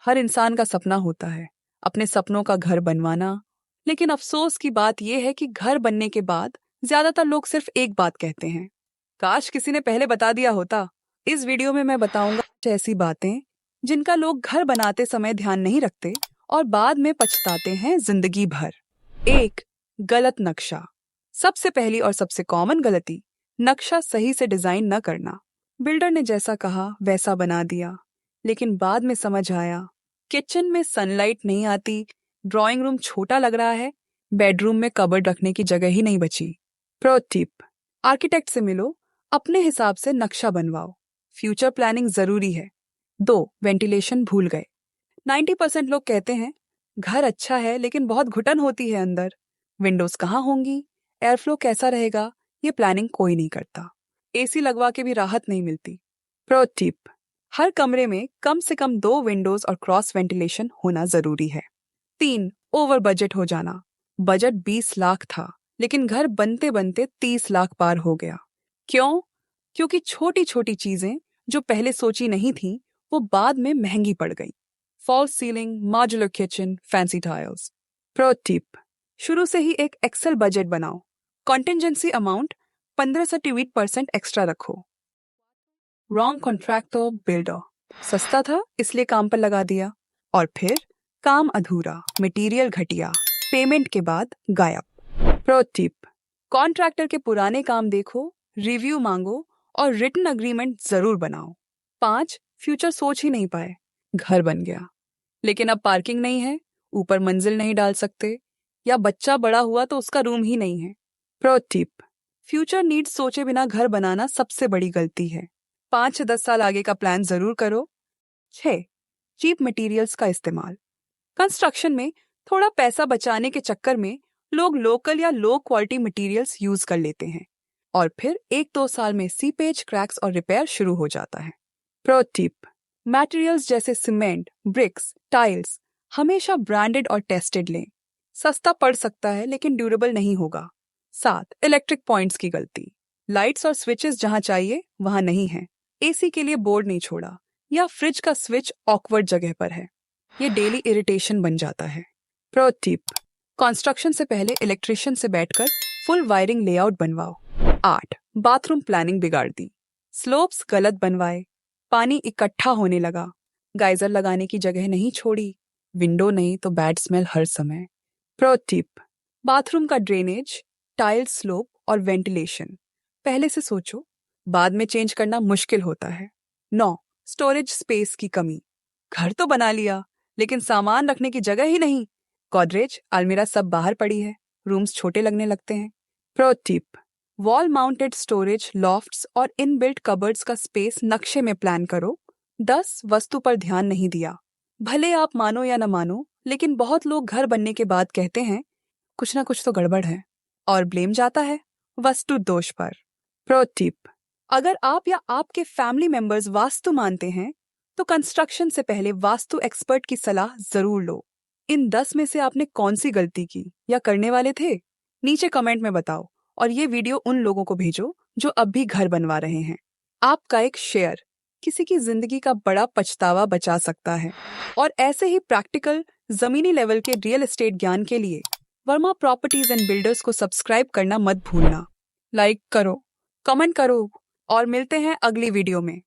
हर इंसान का सपना होता है अपने सपनों का घर बनवाना। लेकिन अफसोस की बात यह है कि घर बनने के बाद ज्यादातर लोग सिर्फ एक बात कहते हैं, काश किसी ने पहले बता दिया होता। इस वीडियो में मैं बताऊंगा कुछ ऐसी बातें जिनका लोग घर बनाते समय ध्यान नहीं रखते और बाद में पछताते हैं जिंदगी भर। एक, गलत नक्शा। सबसे पहली और सबसे कॉमन गलती, नक्शा सही से डिजाइन न करना। बिल्डर ने जैसा कहा वैसा बना दिया, लेकिन बाद में समझ आया किचन में सनलाइट नहीं आती, ड्राइंग रूम छोटा लग रहा है, बेडरूम में कबर्ड रखने की जगह ही नहीं बची। प्रो टिप, आर्किटेक्ट से मिलो, अपने हिसाब से नक्शा बनवाओ। फ्यूचर प्लानिंग जरूरी है। दो, वेंटिलेशन भूल गए। 90% लोग कहते हैं घर अच्छा है लेकिन बहुत घुटन होती है अंदर। विंडोज कहाँ होंगी, एयर फ्लो कैसा रहेगा, ये प्लानिंग कोई नहीं करता। एसी लगवा के भी राहत नहीं मिलती। प्रो टिप, हर कमरे में कम से कम 2 विंडोज और क्रॉस वेंटिलेशन होना जरूरी है। 3, ओवर बजट हो जाना। बजट 20 लाख था लेकिन घर बनते बनते 30 लाख पार हो गया। क्यों? क्योंकि छोटी छोटी चीजें जो पहले सोची नहीं थी वो बाद में महंगी पड़ गई। False ceiling, modular kitchen, fancy tiles. Pro tip, शुरू से ही एक एक्सेल बजट बनाओ। कॉन्टिजेंसी अमाउंट 15 से 20% एक्स्ट्रा रखो। रॉन्ग कॉन्ट्रैक्टर बिल्डर, सस्ता था इसलिए काम पर लगा दिया और फिर काम अधूरा, मटेरियल घटिया, पेमेंट के बाद गायब। प्रो टिप, कॉन्ट्रैक्टर के पुराने काम देखो, रिव्यू मांगो और रिटन अग्रीमेंट जरूर बनाओ। 5, फ्यूचर सोच ही नहीं पाए, घर बन गया लेकिन अब पार्किंग नहीं है, ऊपर मंजिल नहीं डाल सकते, या बच्चा बड़ा हुआ तो उसका रूम ही नहीं है। प्रो टिप, फ्यूचर नीड्स सोचे बिना घर बनाना सबसे बड़ी गलती है। 5 से 10 साल आगे का प्लान जरूर करो। 6, चीप मटेरियल्स का इस्तेमाल। कंस्ट्रक्शन में थोड़ा पैसा बचाने के चक्कर में लोग लोकल या लो क्वालिटी मटेरियल्स यूज कर लेते हैं और फिर 1-2 साल में सीपेज, क्रैक्स और रिपेयर शुरू हो जाता है। प्रो टिप, मटेरियल्स जैसे सीमेंट, ब्रिक्स, टाइल्स हमेशा ब्रांडेड और टेस्टेड लें। सस्ता पड़ सकता है लेकिन ड्यूरेबल नहीं होगा। 7, इलेक्ट्रिक पॉइंट्स की गलती। लाइट्स और स्विचेस जहां चाहिए वहां नहीं है, एसी के लिए बोर्ड नहीं छोड़ा, या फ्रिज का स्विच ऑकवर्ड जगह पर है, ये डेली इरिटेशन बन जाता है। प्रो टिप, कंस्ट्रक्शन से पहले इलेक्ट्रिशियन से बैठकर फुल वायरिंग लेआउट बनवाओ। 8, बाथरूम प्लानिंग बिगाड़ दी। स्लोप्स गलत बनवाए, पानी इकट्ठा होने लगा, गाइजर लगाने की जगह नहीं छोड़ी, विंडो नहीं तो बैड स्मेल हर समय। प्रो टिप, बाथरूम का ड्रेनेज, टाइल स्लोप और वेंटिलेशन पहले से सोचो, बाद में चेंज करना मुश्किल होता है। 9, स्टोरेज स्पेस की कमी। घर तो बना लिया लेकिन सामान रखने की जगह ही नहीं, गोदरेज, अलमीरा सब बाहर पड़ी है, रूम्स छोटे लगने लगते हैं। Pro tip, wall mounted storage, lofts और इनबिल्ट कबर्ड्स का स्पेस नक्शे में प्लान करो। 10, वस्तु पर ध्यान नहीं दिया। भले आप मानो या न मानो, लेकिन बहुत लोग घर बनने के बाद कहते हैं कुछ ना कुछ तो गड़बड़ है और ब्लेम जाता है वास्तु दोष पर। प्रो टिप, अगर आप या आपके फैमिली मेंबर्स वास्तु मानते हैं तो कंस्ट्रक्शन से पहले वास्तु एक्सपर्ट की सलाह जरूर लो। इन 10 में से आपने कौन सी गलती की या करने वाले थे, नीचे कमेंट में बताओ और ये वीडियो उन लोगों को भेजो जो अब भी घर बनवा रहे हैं। आपका एक शेयर किसी की जिंदगी का बड़ा पछतावा बचा सकता है। और ऐसे ही प्रैक्टिकल जमीनी लेवल के रियल एस्टेट ज्ञान के लिए वर्मा प्रॉपर्टीज एंड बिल्डर्स को सब्सक्राइब करना मत भूलना। लाइक करो, कमेंट करो और मिलते हैं अगली वीडियो में।